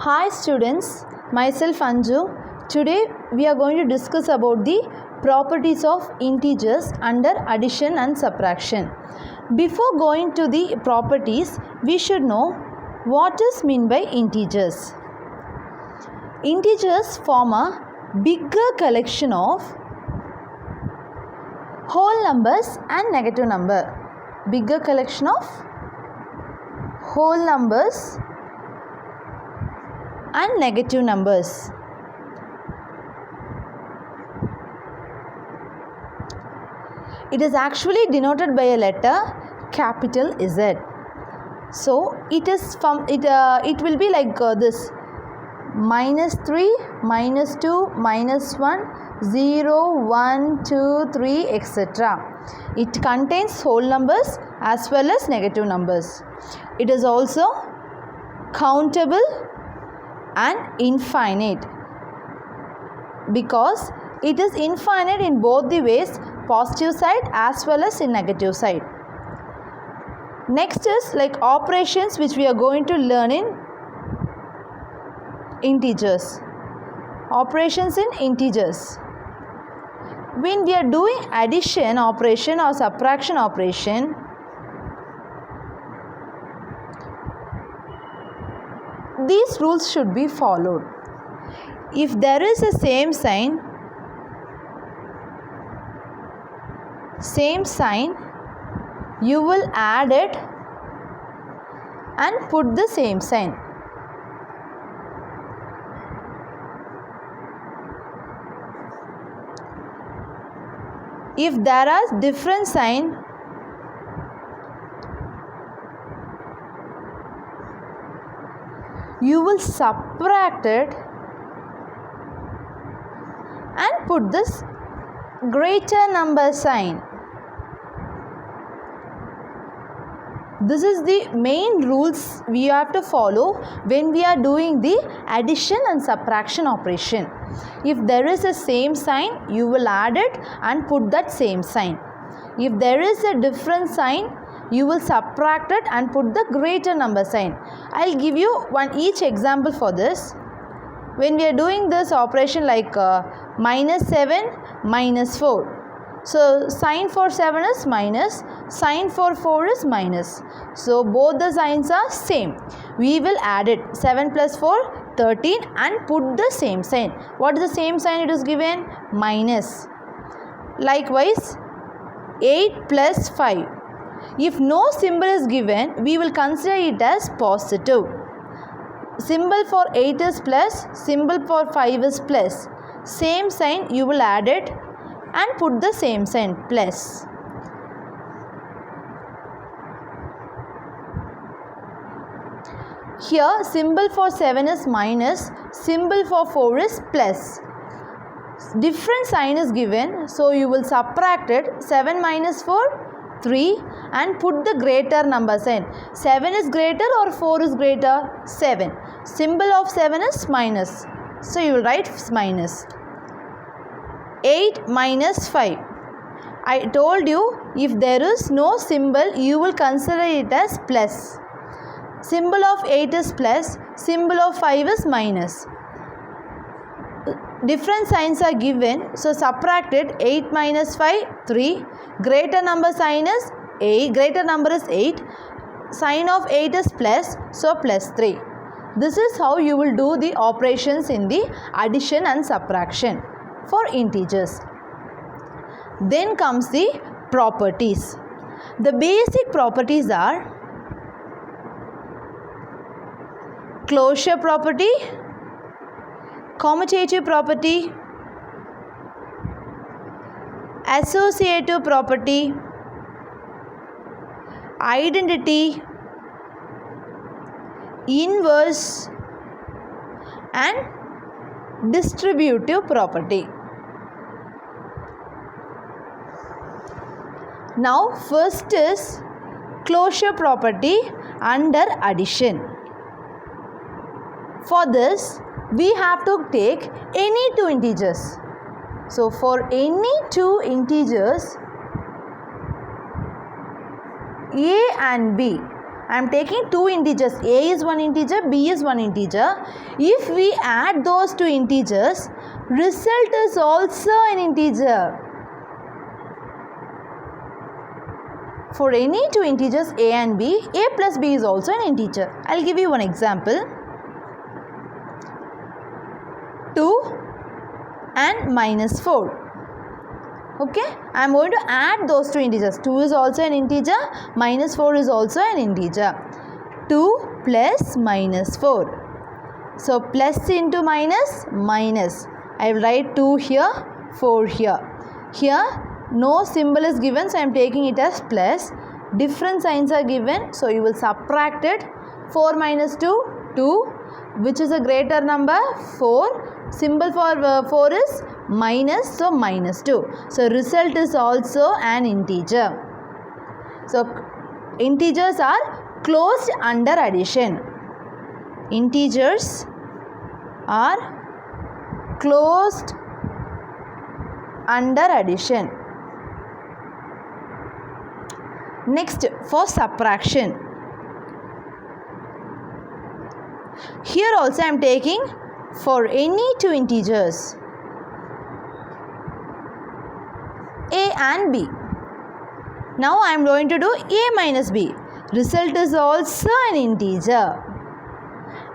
Hi students, myself Anju. Today we are going to discuss about the properties of integers under addition and subtraction. Before going to the properties, we should know what is meant by integers. Integers form a bigger collection of whole numbers and negative number. Bigger collection of whole numbers and negative numbers. It is actually denoted by a letter capital Z. So it is from it will be like this: -3, -2, -1, 0, 1, 2, 3, etc. It contains whole numbers as well as negative numbers. It is also countable and infinite because it is infinite in both the ways, positive side as well as in negative side. Next is like operations which we are going to learn in integers. Operations in integers. When we are doing addition operation or subtraction operation, these rules should be followed. If there is a same sign, you will add it and put the same sign. If there are different sign, you will subtract it and put this greater number sign. This is the main rules we have to follow when we are doing the addition and subtraction operation. If there is a same sign, you will add it and put that same sign. If there is a different sign, you will subtract it and put the greater number sign. I'll give you each example for this. When we are doing this operation like -7, -4. So sign for 7 is minus, sign for 4 is minus. So both the signs are same. We will add it. 7 plus 4, 13 and put the same sign. What is the same sign it is given? Minus. Likewise, 8 plus 5. If no symbol is given, we will consider it as positive. Symbol for 8 is plus, symbol for 5 is plus. Same sign you will add it and put the same sign, plus. Here symbol for 7 is minus, symbol for 4 is plus. Different sign is given, so you will subtract it. 7 minus 4, 3 and put the greater number sign. 7 is greater or 4 is greater? 7. Symbol of 7 is minus, so you will write minus. 8 minus 5. I told you if there is no symbol, you will consider it as plus. Symbol of 8 is plus, symbol of 5 is minus. Different signs are given, so subtract it. 8 minus 5, 3. Greater number sign is 8. Greater number is 8. Sign of 8 is plus, so plus 3. This is how you will do the operations in the addition and subtraction for integers. Then comes the properties. The basic properties are closure property, commutative property, associative property, identity, inverse and distributive property. Now first is closure property under addition. For this we have to take any two integers. So for any two integers A and B, I am taking two integers. A is one integer, B is one integer. If we add those two integers, result is also an integer. For any two integers A and B, A plus B is also an integer. I will give you one example. 2 and minus 4. Okay, I am going to add those two integers. 2 is also an integer, minus 4 is also an integer. 2 plus minus 4. So plus into minus, minus. I will write 2 here, 4 here. Here no symbol is given, so I am taking it as plus. Different signs are given, so you will subtract it. 4 minus 2, 2. Which is a greater number? 4. Symbol for 4 is minus, so minus 2. So result is also an integer. So integers are closed under addition. Integers are closed under addition. Next, for subtraction. Here also I am taking for any two integers A and B. Now I am going to do A minus B. Result is also an integer.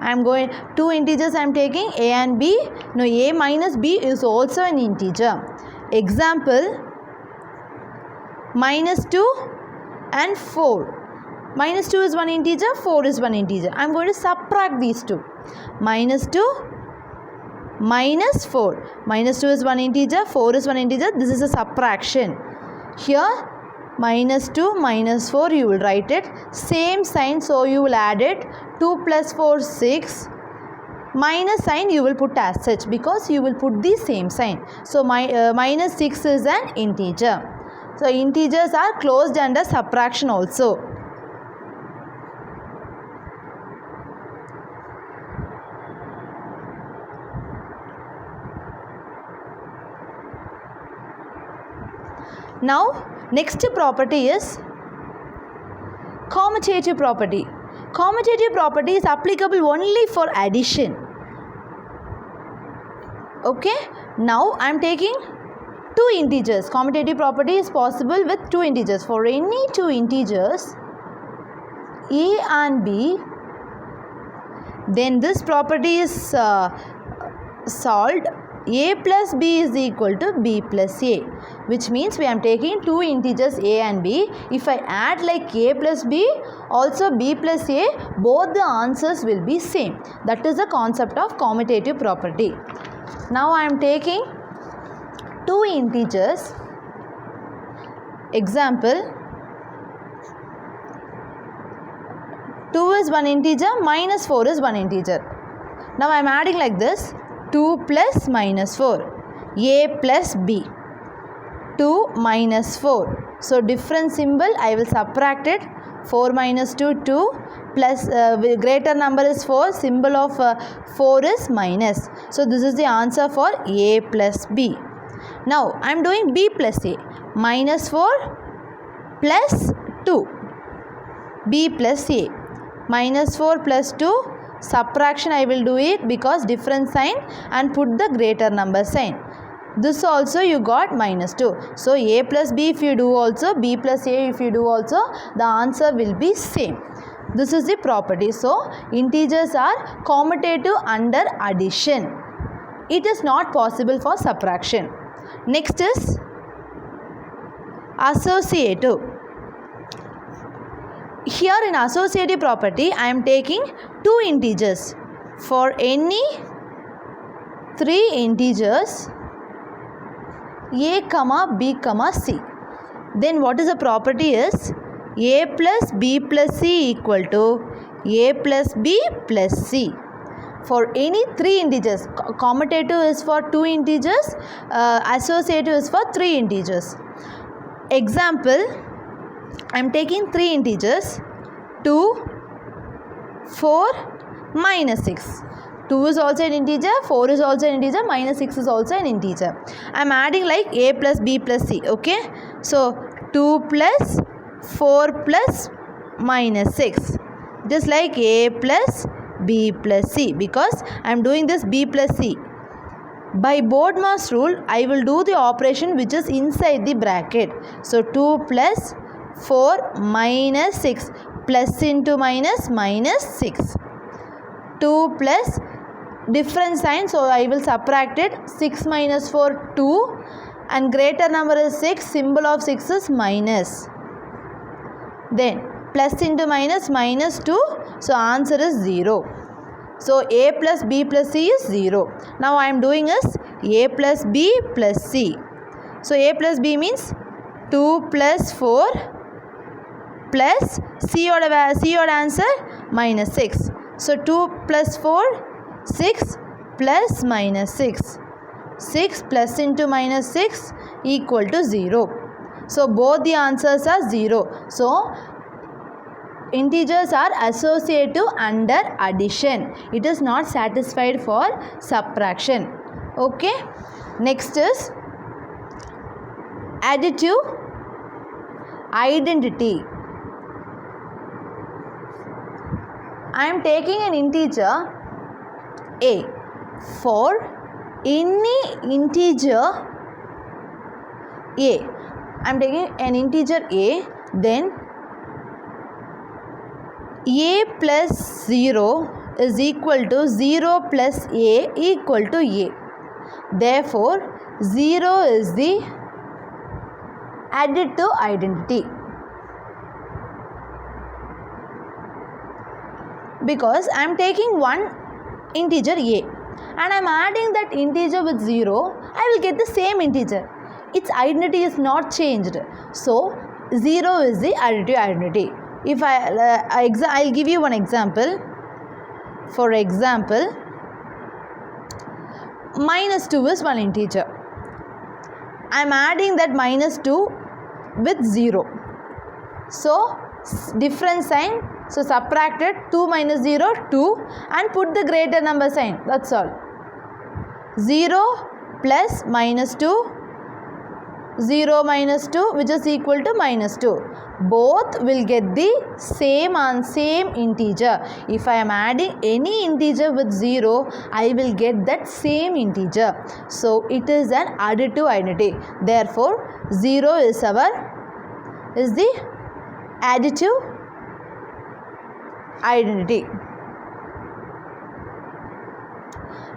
I am going two integers I am taking A and B. Now A minus B is also an integer. Example, minus 2 and 4. Minus 2 is one integer, 4 is one integer. I am going to subtract these two. Minus 2, minus 4. Minus 2 is one integer, 4 is one integer. This is a subtraction. Here, minus 2, minus 4, you will write it. Same sign, so you will add it. 2 plus 4, 6. Minus sign you will put as such because you will put the same sign. So, minus 6 is an integer. So, integers are closed under subtraction also. Now, next property is commutative property. Commutative property is applicable only for addition. Okay. Now, I am taking two integers. Commutative property is possible with two integers. For any two integers A and B, then this property is solved. A plus B is equal to B plus A, which means we are taking two integers A and B. If I add like A plus B, also B plus A, both the answers will be same. That is the concept of commutative property. Now I am taking two integers. Example, 2 is one integer, minus 4 is one integer. Now I am adding like this. 2 plus minus 4, A plus B, 2 minus 4. So, different symbol, I will subtract it. 4 minus 2, 2, plus greater number is 4, symbol of 4 is minus. So, this is the answer for A plus B. Now, I am doing B plus A, minus 4 plus 2, B plus A, minus 4 plus 2, subtraction I will do it because different sign and put the greater number sign. This also you got minus 2. So, A plus B if you do also, B plus A if you do also, the answer will be same. This is the property. So, integers are commutative under addition. It is not possible for subtraction. Next is associative. Here in associative property, I am taking two integers. For any three integers A, B, C. Then what is the property is A plus B plus C equal to A plus B plus C. For any three integers, commutative is for two integers, associative is for three integers. Example, I am taking three integers, 2, 4, minus 6. 2 is also an integer, 4 is also an integer, minus 6 is also an integer. I am adding like A plus B plus C. Okay. So, 2 plus 4 plus minus 6. just like a plus b plus c, because I am doing this b plus c. By BODMAS rule, I will do the operation which is inside the bracket. So 2 plus 4 minus 6, plus into minus, minus 6. 2 plus different sign, so I will subtract it. 6 minus 4, 2, and greater number is 6, symbol of 6 is minus. Then plus into minus, minus 2, so answer is 0. So a plus b plus c is 0. Now I am doing is a plus b plus c. So a plus b means 2 plus 4 plus c odd answer minus 6. So 2 plus 4, 6 plus minus 6. 6 plus into minus 6 equal to 0. So both the answers are 0. So integers are associative under addition. It is not satisfied for subtraction. Okay. Next is additive identity. I am taking an integer a. For any integer a, I am taking an integer a, then a plus 0 is equal to 0 plus a equal to a. Therefore, 0 is the additive identity. Because I am taking one integer a and I am adding that integer with 0, I will get the same integer. Its identity is not changed. So, 0 is the additive identity. If I'll give you one example. For example, minus 2 is one integer. I am adding that minus 2 with 0. So, different sign. So, subtract it. 2 minus 0, 2, and put the greater number sign. That's all. 0 plus minus 2, 0 minus 2, which is equal to minus 2. Both will get the same integer. If I am adding any integer with 0, I will get that same integer. So it is an additive identity. Therefore, 0 is the additive identity.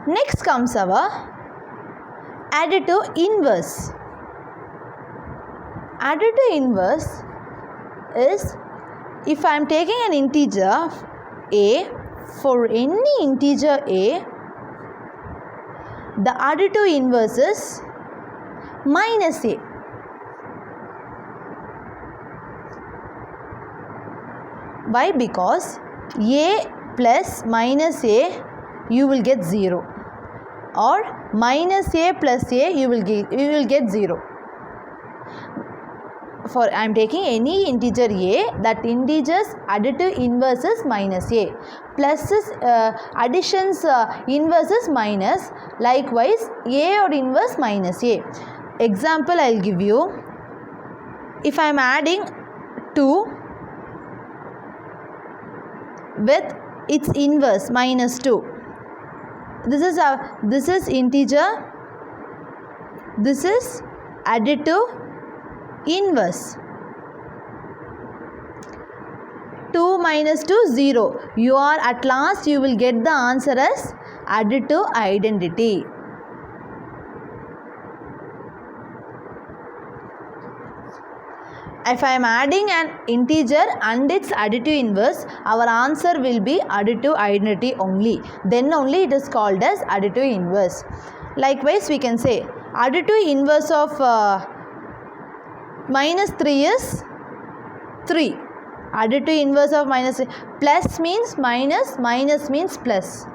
Next comes our additive inverse. Additive inverse is if I am taking an integer a, for any integer a, the additive inverse is minus a. Why? Because a plus minus a, you will get 0, or minus a plus a, you will get 0. For I am taking any integer a, that integer's additive inverse is minus a. Plus is addition's inverse is minus. Likewise, a or inverse minus a. Example I will give you. If I am adding 2 with its inverse minus 2. This is integer. This is additive inverse. 2 minus 2, 0. You will get the answer as additive identity. If I am adding an integer and its additive inverse, our answer will be additive identity only. Then only it is called as additive inverse. Likewise, we can say additive inverse of minus 3 is 3. Additive inverse of minus 3. Plus means minus, minus means plus.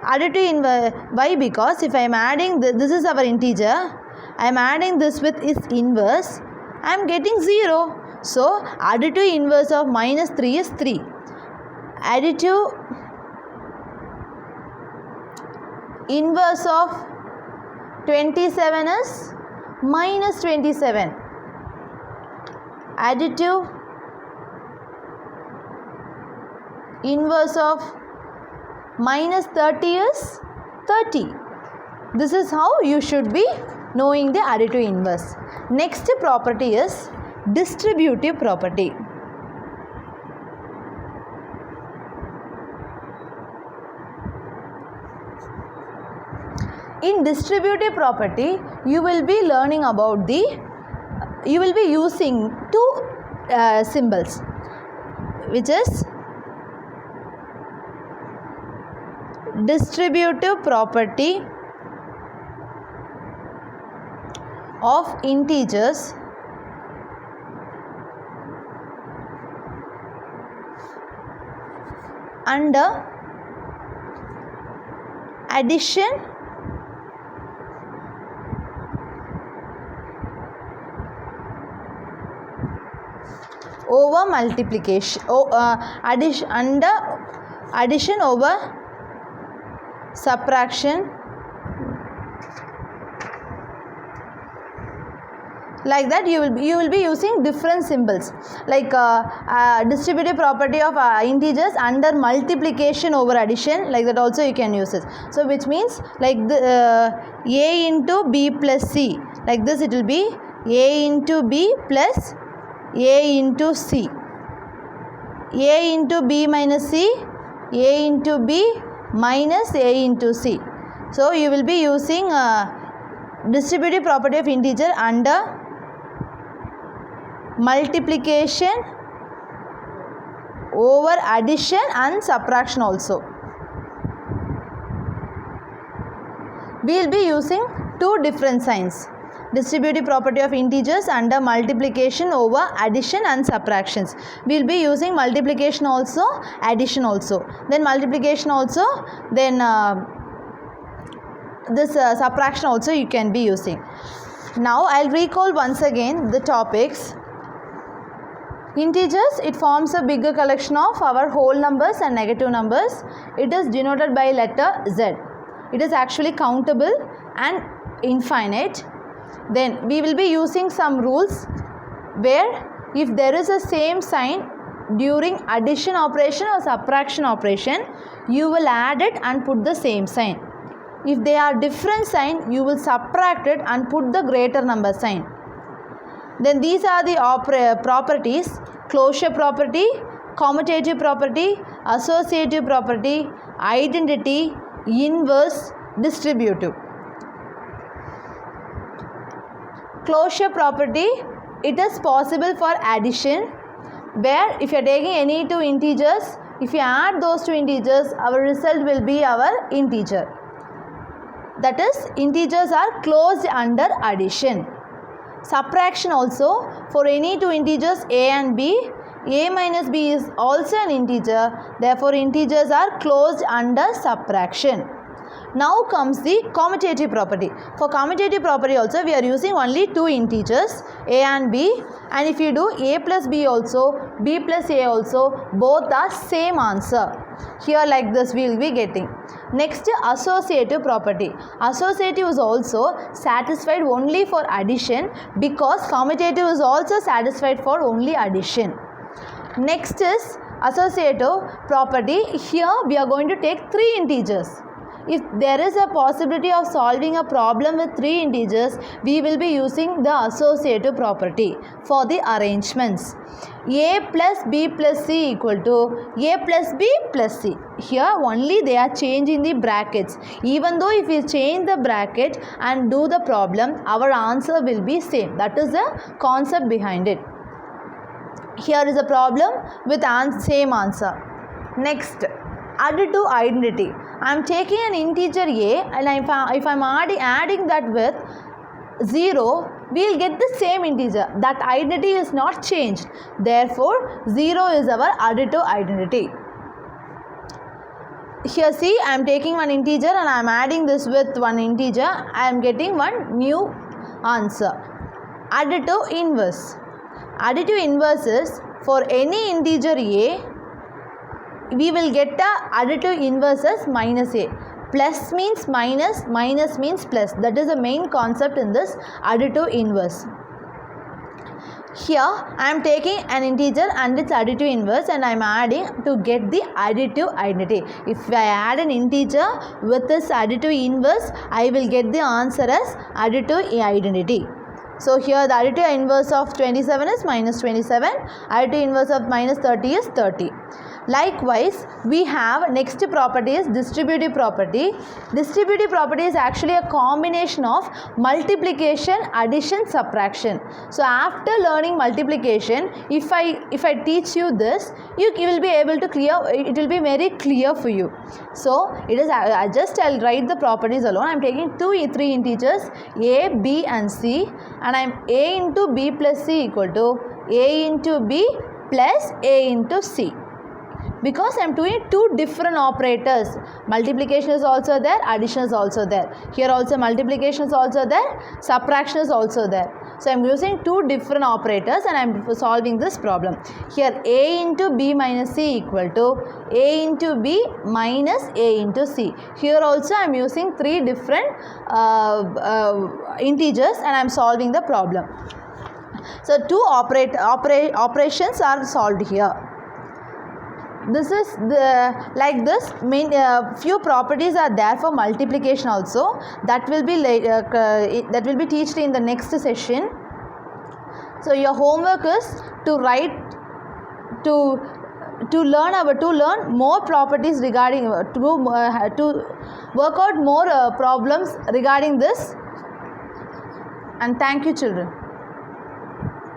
Additive inverse. Why? Because if I am adding this is our integer. I am adding this with its inverse. I am getting 0. So, additive inverse of minus 3 is 3. Additive inverse of 27 is minus 27. Additive inverse of minus 30 is 30. This is how you should be knowing the additive inverse. Next property is distributive property. In distributive property, you will be learning about you will be using two symbols, which is distributive property of integers under addition over multiplication, addition over subtraction. Like that you will be using different symbols, like distributive property of integers under multiplication over addition. Like that also you can use it. So which means like the a into b plus c. Like this it will be a into b plus a into c, a into b minus c, a into b minus a into c. So you will be using distributive property of integer under multiplication over addition and subtraction also. We will be using two different signs. Distributive property of integers under multiplication over addition and subtractions. We will be using multiplication also, addition also. Then multiplication also, then this subtraction also you can be using. Now I will recall once again the topics. Integers, it forms a bigger collection of our whole numbers and negative numbers. It is denoted by letter Z. It is actually countable and infinite. Then we will be using some rules where if there is a same sign during addition operation or subtraction operation, you will add it and put the same sign. If they are different sign, you will subtract it and put the greater number sign. Then these are the properties: closure property, commutative property, associative property, identity, inverse, distributive. Closure property, it is possible for addition, where if you are taking any two integers, if you add those two integers, our result will be our integer. That is, integers are closed under addition. Subtraction also, for any two integers a and b, a minus b is also an integer, therefore integers are closed under subtraction. Now comes the commutative property. For commutative property also we are using only two integers a and b, and if you do a plus b also, b plus a also, both are same answer. Here like this we will be getting. Next, associative property. Associative is also satisfied only for addition, because commutative is also satisfied for only addition. Next is associative property. Here we are going to take three integers. If there is a possibility of solving a problem with three integers, we will be using the associative property for the arrangements. A plus b plus c equal to a plus b plus c. Here only they are changing the brackets. Even though if we change the bracket and do the problem, our answer will be same. That is the concept behind it. Here is a problem with same answer. Next, additive identity. I am taking an integer a, and if I am adding that with 0, we will get the same integer. That identity is not changed. Therefore, 0 is our additive identity. Here see, I am taking one integer and I am adding this with one integer. I am getting one new answer. Additive inverse. Additive inverse is, for any integer a, we will get a additive inverse as minus a. Plus means minus, minus means plus. That is the main concept in this additive inverse. Here I am taking an integer and its additive inverse and I am adding to get the additive identity. If I add an integer with this additive inverse, I will get the answer as additive identity. So here the additive inverse of 27 is minus 27, additive inverse of minus 30 is 30. Likewise, we have next property is distributive property. Distributive property is actually a combination of multiplication, addition, subtraction. So after learning multiplication, if I teach you this, you will be able to it will be very clear for you. So it is I'll write the properties alone. I am taking three integers a, b and c, and I am a into b plus c equal to a into b plus a into c. Because I am doing two different operators, multiplication is also there, addition is also there. Here also multiplication is also there, subtraction is also there. So I am using two different operators and I am solving this problem. Here a into b minus c equal to a into b minus a into c. Here also I am using three different integers and I am solving the problem. So two operations are solved here. This is like this. Few properties are there for multiplication also. That will be taught in the next session. So your homework is to write to learn more properties regarding to work out more problems regarding this. And thank you, children.